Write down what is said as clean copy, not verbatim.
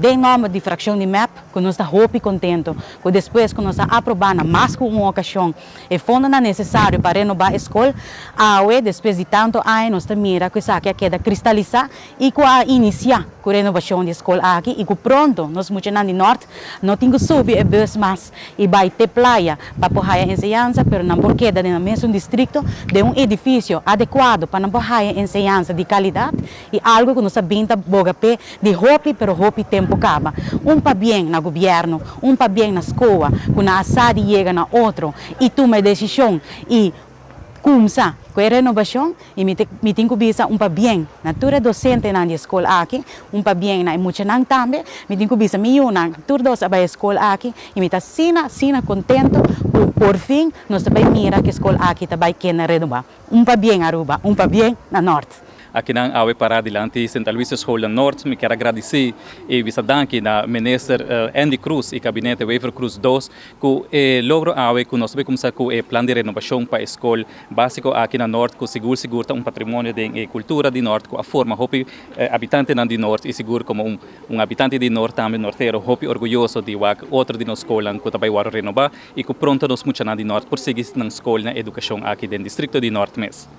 De nome de fração de MEP, que nós está hopi contento, que depois que nós está aprovando mais que uma ocasião, e fundo não necessário para renovar a escola, depois de tanto anos, nós está mira que isso aqui queda cristalizar e que a iniciar com a renovação da escola aqui, e que pronto, nós muitos de norte, não temos subir a bus mais, e vai ter praia para poder a enseñanza, pero não porque da mesmo distrito de um edifício adequado para não poder a enseñanza de qualidade, e algo que nós sabemos boga pé de hopi, pero hopi tempo acaba. Pa bem no governo, pa bem na escola, quando a SAD chega na outro, e toma decisão, e começa com a renovação, e me tem que pensar pa bem na tura docente na escola aqui, pa bem na emocional também, me tem que pensar melhor na tura dos a escola aqui, e me está sina contento, por fim, nós também mira que a escola aqui também quer renovar. Pa bem Aruba, pa bem na norte. Aqui na AUE para adelante, Santa Luísa Escola Norte, me quero agradecer e visadanki na minister Andy Cruz e gabinete Weaver Cruz 2, que logro AUE que nós vamos começar com o plano de renovação para a escola básico aqui na Norte, que seguro patrimônio de cultura de Norte, que a forma hopi habitante na de Norte e seguro como habitante de Norte também norteiro hopi orgulhoso de outro de nossa escola que também vai renovar e que pronto nós muitos na de Norte por seguir na escola na educação aqui no distrito de Norte mesmo.